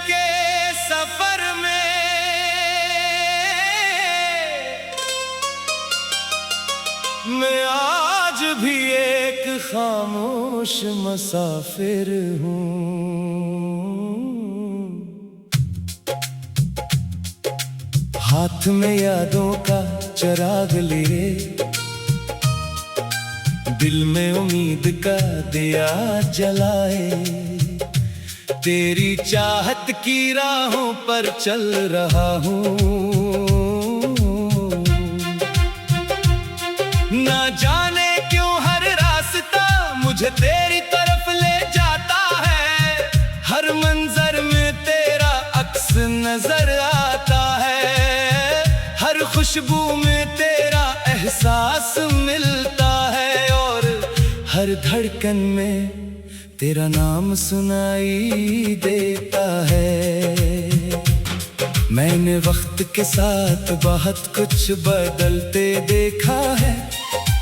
के सफर में मैं आज भी एक खामोश मुसाफिर हूँ। हाथ में यादों का चिराग लिए, दिल में उम्मीद का दिया जलाए, तेरी चाहत की राहों पर चल रहा हूँ। ना जाने क्यों हर रास्ता मुझे तेरी तरफ ले जाता है, हर मंजर में तेरा अक्स नजर आता है, हर खुशबू में तेरा एहसास मिलता है, और हर धड़कन में तेरा नाम सुनाई देता है। मैंने वक्त के साथ बहुत कुछ बदलते देखा है,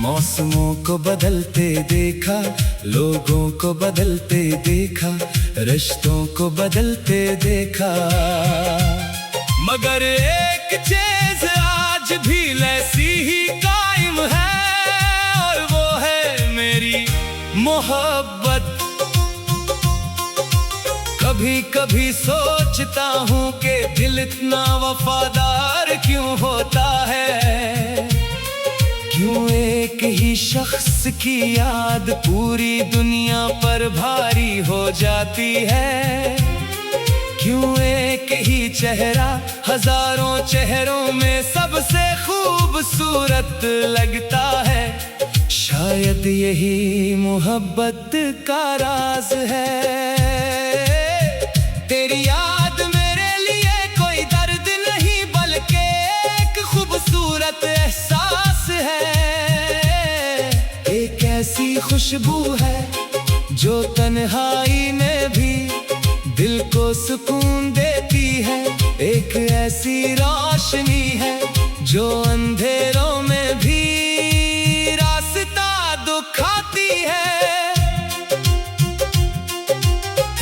मौसमों को बदलते देखा, लोगों को बदलते देखा, रिश्तों को बदलते देखा, मगर एक चीज आज भी वैसी ही कायम है, और वो है मेरी मोहब्बत। कभी कभी सोचता हूँ कि दिल इतना वफादार क्यों होता है, क्यों एक ही शख्स की याद पूरी दुनिया पर भारी हो जाती है, क्यों एक ही चेहरा हजारों चेहरों में सबसे खूबसूरत लगता है। शायद यही मोहब्बत का राज है। तेरी याद मेरे लिए कोई दर्द नहीं बल्कि एक खूबसूरत एहसास है, एक ऐसी खुशबू है जो तन्हाई में भी दिल को सुकून देती है, एक ऐसी रोशनी है जो अंधेरों में भी रास्ता दिखाती है।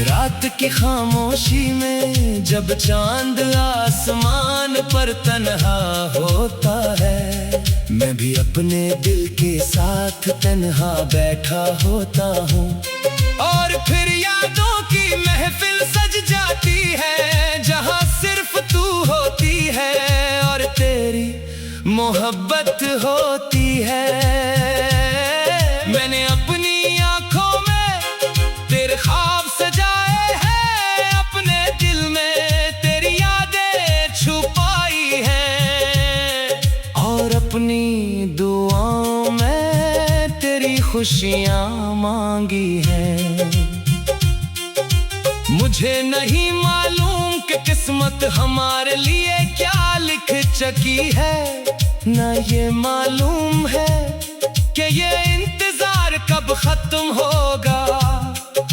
रात की खामोशी में जब चांद आसमान पर तन्हा होता है, मैं भी अपने दिल के साथ तन्हा बैठा होता हूँ, और फिर यादों की महफिल सज जाती है जहाँ सिर्फ तू होती है और तेरी मोहब्बत होती है। मैंने अपनी आंखों में तेरे ख्वाब सजाए हैं, अपने दिल में तेरी यादें छुपाई हैं, और अपनी दुआओं में तेरी खुशियाँ मांगी हैं। मुझे नहीं मालूम कि किस्मत हमारे लिए क्या लिख चुकी है, ना ये मालूम है कि ये इंतजार कब खत्म होगा,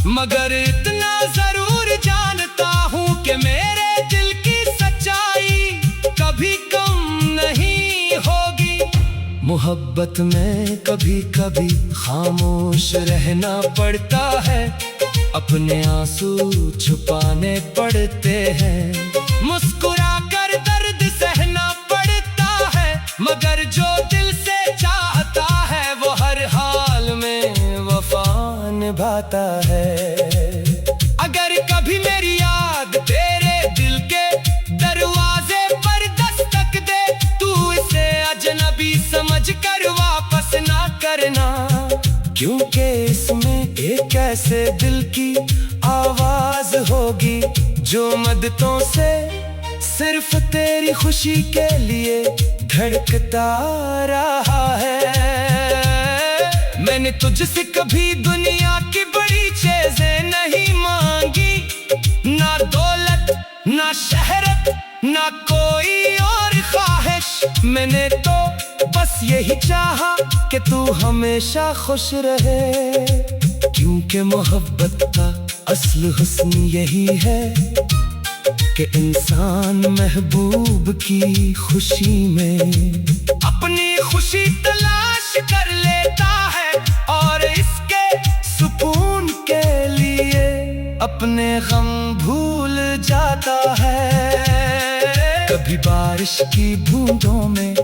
मगर इतना जरूर जानता हूँ कि मेरे दिल की सच्चाई कभी कम नहीं होगी। मोहब्बत में कभी कभी खामोश रहना पड़ता है, अपने आंसू छुपाने पड़ते हैं, मुस्कुरा कर दर्द सहना पड़ता है, मगर जो दिल से चाहता है वो हर हाल में वफा निभाता है। अगर कभी मेरी याद तेरे दिल के दरवाजे पर दस्तक दे, तू इसे अजनबी समझ कर वापस ना करना, क्योंकि इसमें एक ऐसे दिल की आवाज होगी जो मदतों से सिर्फ तेरी खुशी के लिए धड़कता रहा है। मैंने तुझसे कभी दुनिया की बड़ी चीजें नहीं मांगी, ना दौलत ना शहरत ना कोई और ख्वाहिश, मैंने तो बस यही चाहा कि तू हमेशा खुश रहे, क्योंकि मोहब्बत का असल हुस्न यही है कि इंसान महबूब की खुशी में अपनी खुशी तलाश कर लेता है, और इसके सुकून के लिए अपने गम भूल जाता है। कभी बारिश की बूंदों में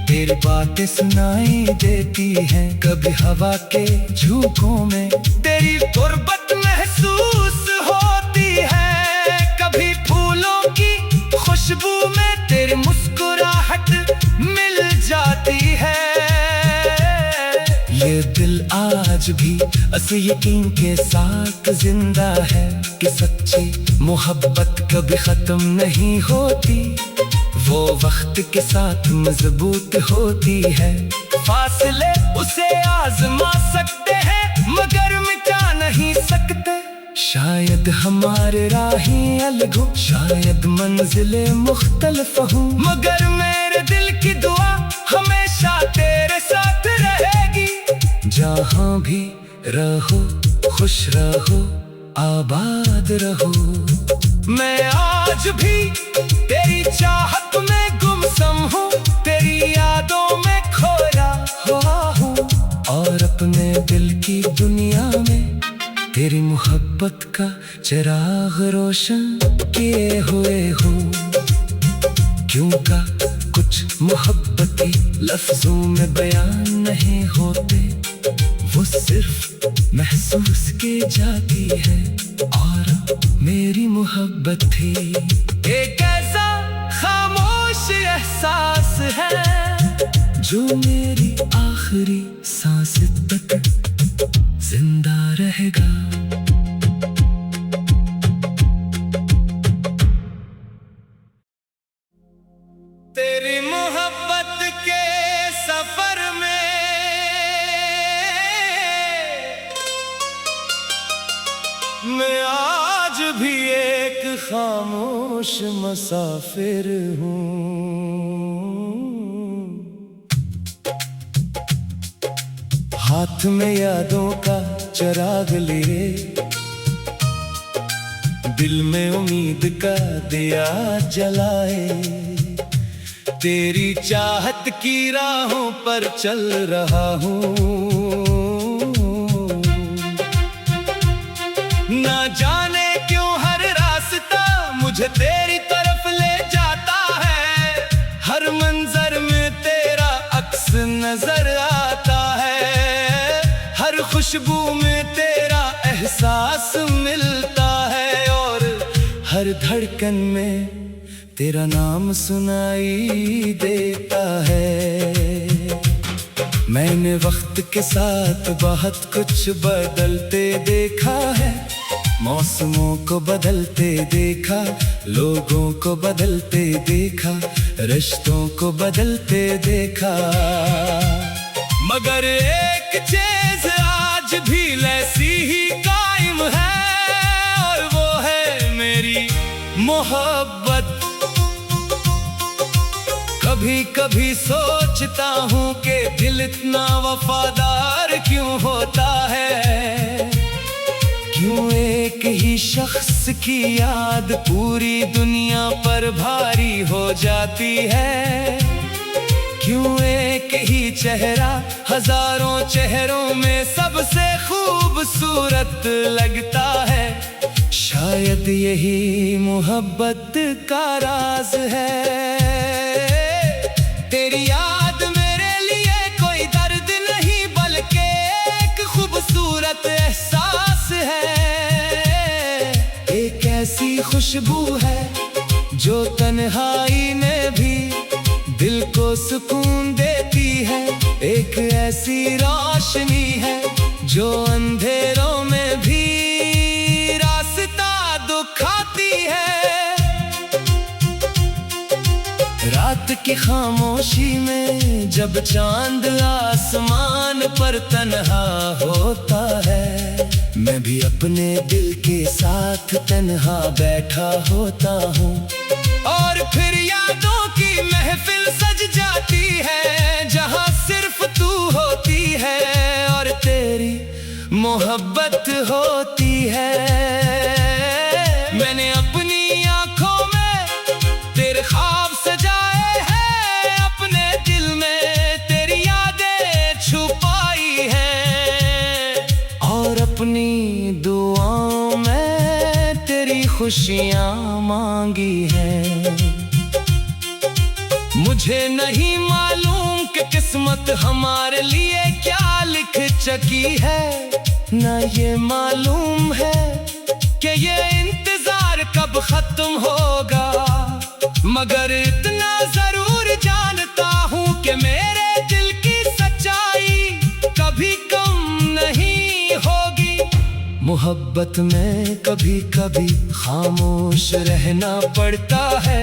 तेरी बातें सुनाई देती हैं, कभी हवा के झोंकों में तेरी गुर्बत महसूस होती है, कभी फूलों की खुशबू में तेरी मुस्कुराहट मिल जाती है। ये दिल आज भी असली यकीन के साथ जिंदा है कि सच्ची मोहब्बत कभी खत्म नहीं होती, वो वक्त के साथ मजबूत होती है। फासले उसे आजमा सकते हैं मगर मिटा नहीं सकते। शायद हमारे राहें अलग हो, शायद मंजिलें मुख्तलिफ हो, मगर मेरे दिल की दुआ हमेशा तेरे साथ रहेगी। जहाँ भी रहो खुश रहो आबाद रहो। मैं आज भी तेरी चाहत में गुमसुम हूँ, तेरी यादों में खोया हुआ हूँ, और अपने दिल की दुनिया में तेरी मोहब्बत का चिराग रोशन किए हुए हूँ। क्यों का कुछ मोहब्बती लफ्जों में बयान नहीं होते, वो सिर्फ महसूस की जाती है। और मेरी मोहब्बत थी एक ऐसा खामोश एहसास है जो मेरी आखिरी सांस तक जिंदा रहेगा। तेरी मोहब्बत के सफर में मैं आज भी एक खामोश मुसाफिर हूँ। हाथ में यादों का चिराग लिए, दिल में उम्मीद का दिया जलाए, तेरी चाहत की राहों पर चल रहा हूँ। ना जाने क्यों हर रास्ता मुझे तेरी तरफ ले जाता है, हर मंजर में तेरा अक्स नजर आता है, हर खुशबू में तेरा एहसास मिलता है, और हर धड़कन में तेरा नाम सुनाई देता है। मैंने वक्त के साथ बहुत कुछ बदलते देखा है, मौसमों को बदलते देखा, लोगों को बदलते देखा, रिश्तों को बदलते देखा, मगर एक चीज आज भी ऐसी ही कायम है, और वो है मेरी मोहब्बत। कभी कभी सोचता हूँ कि दिल इतना वफादार क्यों होता है, क्यों एक ही शख्स की याद पूरी दुनिया पर भारी हो जाती है, क्यों एक ही चेहरा हजारों चेहरों में सबसे खूबसूरत लगता है। शायद यही मोहब्बत का राज है। तेरी याद मेरे लिए कोई दर्द नहीं बल्कि एक खूबसूरत एहसास है, एक ऐसी खुशबू है जो तन्हाई में भी दिल को सुकून देती है, एक ऐसी रोशनी है जो अंधेरों में भी रास्ता दिखाती है। रात की खामोशी में जब चांद आसमान पर तन्हा होता है, मैं भी अपने दिल के साथ तन्हा बैठा होता हूँ, और फिर यादों की महफिल सज जाती है जहाँ सिर्फ तू होती है और तेरी मोहब्बत होती है। मैंने अपनी आंखों में तेरे ख्वाब सजाए हैं, अपने दिल में तेरी यादें छुपाई हैं, और अपनी दुआओं में तेरी खुशियां मांगी हैं। मुझे नहीं मालूम कि किस्मत हमारे लिए क्या लिख चुकी है, ना ये मालूम है कि ये इंतजार कब खत्म होगा। मगर इतना जरूर जानता हूँ कि मेरे दिल की सच्चाई कभी कम नहीं होगी। मोहब्बत में कभी कभी खामोश रहना पड़ता है,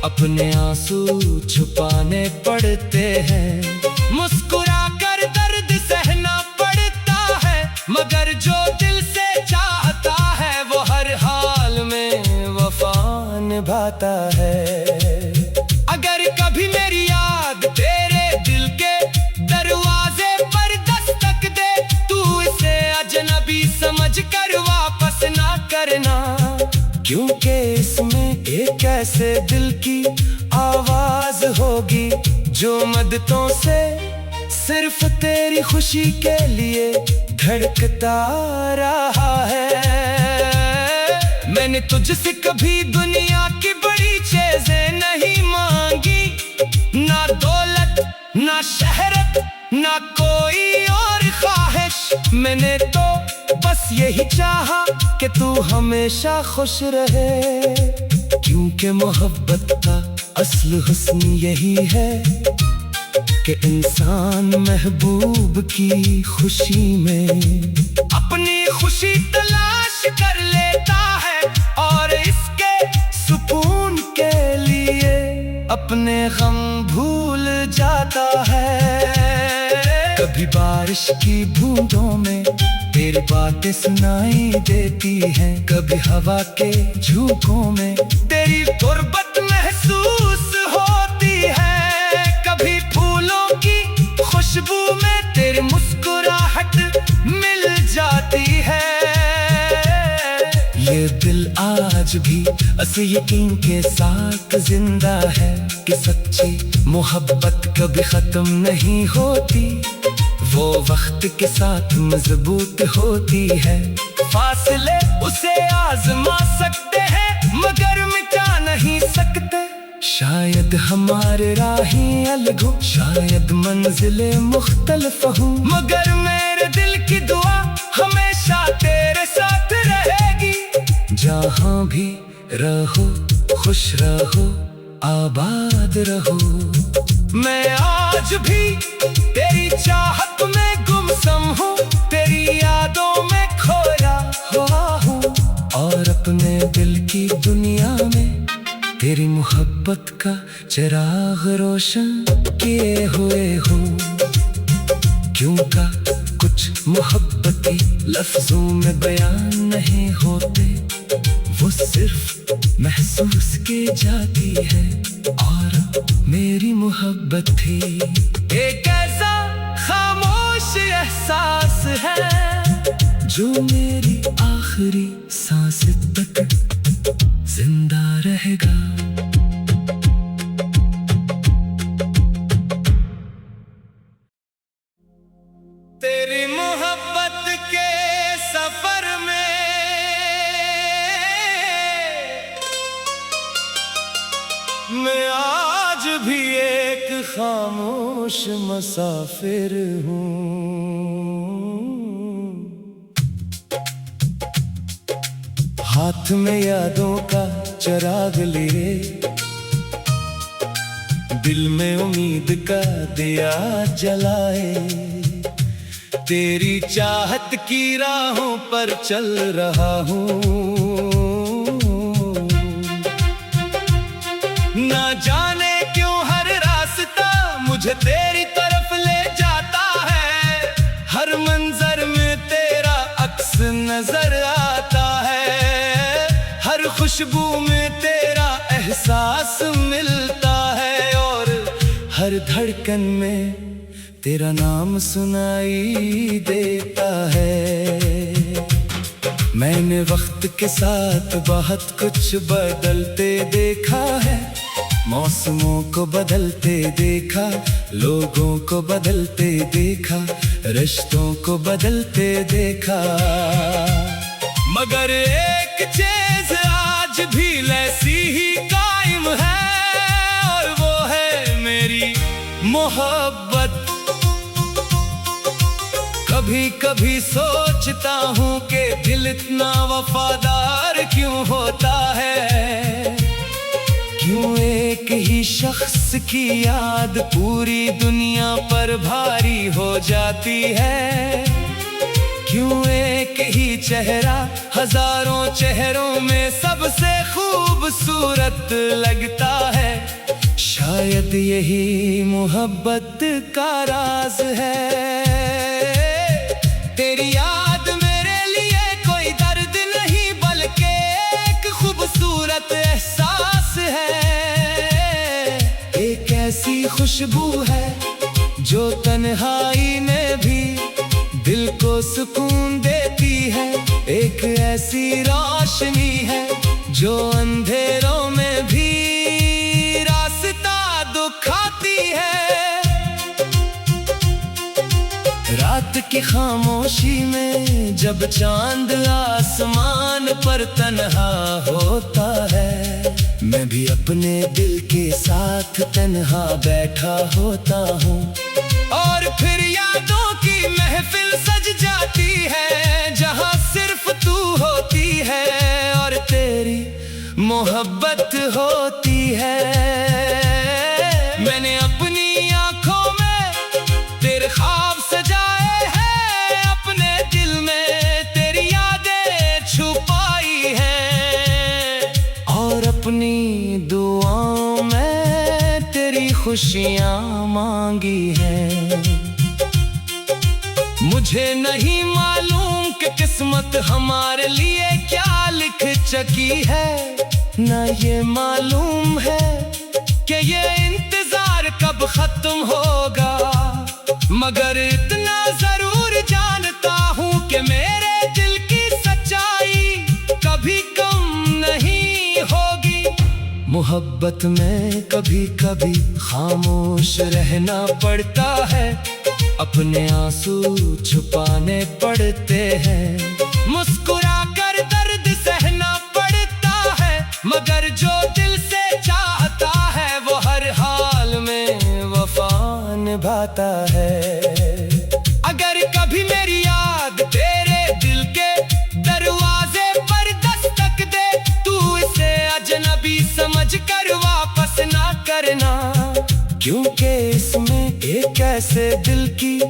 अपने आंसू छुपाने पड़ते हैं। मुस्कुरा कर दर्द सहना पड़ता है, मगर जो दिल से चाहता है वो हर हाल में वफा निभाता है। अगर कभी मेरी याद तेरे दिल के दरवाजे पर दस्तक दे, तू इसे अजनबी समझ कर वापस ना करना, क्योंकि इसमें एक ऐसे दिल की आवाज होगी जो मदतों से सिर्फ तेरी खुशी के लिए धड़कता रहा है। मैंने तुझसे कभी दुनिया की बड़ी चीजें नहीं मांगी, ना दौलत ना शहरत ना कोई और ख्वाहिश। मैंने तो बस यही चाहा कि तू हमेशा खुश रहे, क्योंकि मोहब्बत का असल हुस्न यही है कि इंसान महबूब की खुशी में अपनी खुशी तलाश कर लेता है, और इसके सुकून के लिए अपने गम भूल जाता है। कभी बारिश की बूंदों में तेरी बातें सुनाई देती हैं, कभी हवा के झोंकों में तेरी गुर्बत महसूस होती है, कभी फूलों की खुशबू में तेरी मुस्कुराहट मिल जाती है। ये दिल आज भी असली यकीन के साथ जिंदा है कि सच्ची मोहब्बत कभी खत्म नहीं होती, वो वक्त के साथ मजबूत होती है। फासले उसे आजमा सकते हैं मगर मिटा नहीं सकते। शायद हमारे राहें अलग हो, शायद मंजिलें मुख्तलिफ हों, मगर मेरे दिल की दुआ हमेशा तेरे साथ रहेगी। जहाँ भी रहो खुश रहो आबाद रहो, मैं आज भी तेरी चाहत में गुमसम हूँ, तेरी यादों में खोया हुआ हूँ, और अपने दिल की दुनिया में तेरी मोहब्बत का चिराग रोशन किए हुए हूँ। क्योंकि कुछ मोहब्बती लफ्जों में बयान नहीं होते, वो सिर्फ महसूस की जाती है, और मेरी मोहब्बत थी एक ऐसा खामोश एहसास है जो मेरी आखिरी सांस तक जिंदा रहेगा। तेरी मोहब्बत के सफर में मैं आज भी एक खामोश मुसाफिर हूँ। हाथ में यादों का चिराग लिए, दिल में उम्मीद का दिया जलाए, तेरी चाहत की राहों पर चल रहा हूँ। ना जाने क्यों हर रास्ता मुझे तेरी तरफ ले जाता है, हर मंजर में तेरा अक्स नजर आता है, हर खुशबू में तेरा एहसास मिलता है, और हर धड़कन में तेरा नाम सुनाई देता है। मैंने वक्त के साथ बहुत कुछ बदलते देखा है, मौसमों को बदलते देखा, लोगों को बदलते देखा, रिश्तों को बदलते देखा, मगर एक चीज आज भी ऐसी ही कायम है, और वो है मेरी मोहब्बत। कभी कभी सोचता हूँ कि दिल इतना वफादार क्यों होता है, क्यों एक ही शख्स की याद पूरी दुनिया पर भारी हो जाती है, क्यों एक ही चेहरा हजारों चेहरों में सबसे खूबसूरत लगता है। शायद यही मोहब्बत का राज है। तेरी याद मेरे लिए कोई दर्द नहीं बल्कि एक खूबसूरत एहसास है। एक ऐसी खुशबू है जो तन्हाई में भी दिल को सुकून देती है। एक ऐसी रोशनी है जो अंधेरों में भी रास्ता दिखाती है। रात की खामोशी में जब चांद आसमान पर तन्हा होता है, मैं भी अपने दिल के साथ तन्हा बैठा होता हूँ। और फिर यादों की महफिल सज जाती है जहाँ सिर्फ तू होती है और तेरी मोहब्बत होती है। मैंने अपनी आंखों में तेरे ख्वाब सजाए हैं, अपने दिल में तेरी यादें छुपाई हैं, और अपनी दुआओं में तेरी खुशियाँ मांगी हैं। मुझे नहीं मालूम कि किस्मत हमारे लिए क्या लिख चुकी है, ना ये मालूम है कि ये इंतजार कब खत्म होगा, मगर इतना जरूर जानता हूँ कि मेरे दिल की सच्चाई कभी कम नहीं होगी। मोहब्बत में कभी कभी खामोश रहना पड़ता है, अपने आंसू छुपाने पड़ते हैं, मुस्कुरा कर दर्द सहना पड़ता है, मगर जो दिल से चाहता है वो हर हाल में वफा निभाता है। अगर कभी मेरी याद तेरे दिल के दरवाजे पर दस्तक दे, तू इसे अजनबी समझ कर वापस ना करना, क्योंकि इसमें एक ऐसे दिल की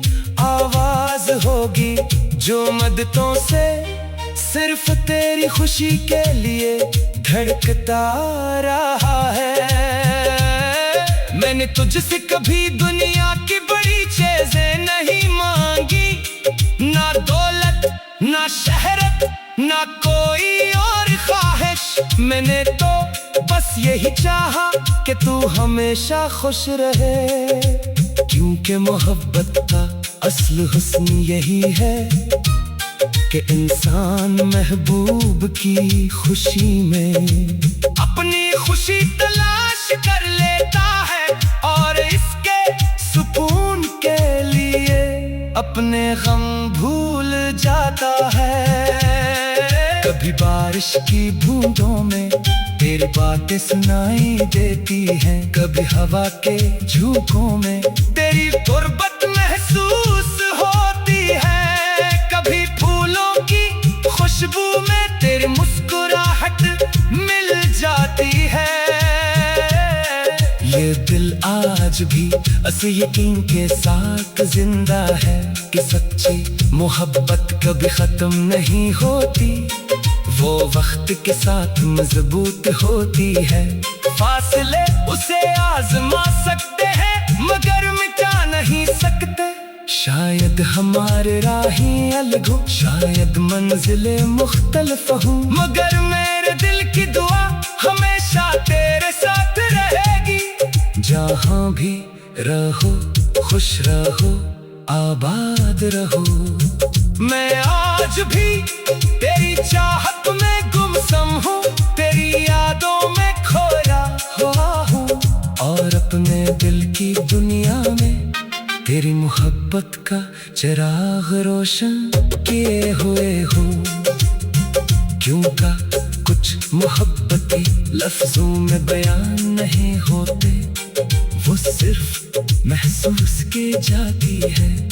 आवाज होगी जो मदतों से सिर्फ तेरी खुशी के लिए धड़कता रहा है। मैंने तुझसे कभी दुनिया की बड़ी चीजें नहीं मांगी, ना दौलत ना शहरत ना कोई और ख्वाहिश, मैंने तो बस यही चाहा कि तू हमेशा खुश रहे, क्योंकि मोहब्बत का असल हुस्न यही है कि इंसान महबूब की खुशी में अपनी खुशी तलाश कर लेता है, और इसके सुकून के लिए अपने गम भूल जाता है। कभी बारिश की बूंदों में तेरी बातें सुनाई देती हैं, कभी हवा के झोंकों में तेरी गुर्बत महसूस होती है, कभी फूलों की खुशबू में तेरी मुस्कुराहट मिल जाती है। ये दिल आज भी असली यकीन के साथ जिंदा है कि सच्ची मोहब्बत कभी खत्म नहीं होती, वो वक्त के साथ मजबूत होती है। फासले उसे आजमा सकते हैं मगर मिटा नहीं सकते, शायद हमारे राहें अलग हो, शायद मंजिलें मुख्तलिफ हो, मगर मेरे दिल की दुआ हमेशा तेरे साथ रहेगी। जहाँ भी रहो खुश रहो आबाद रहो, मैं आज भी तेरी चाहत में गुमसम हूँ, तेरी यादों में खोया हुआ हूँ, और अपने दिल की दुनिया में तेरी मोहब्बत का चिराग रोशन किए हुए हूँ। क्यों का कुछ कुछ मोहब्बती लफ्जों में बयान नहीं होते, वो सिर्फ महसूस की जाती है।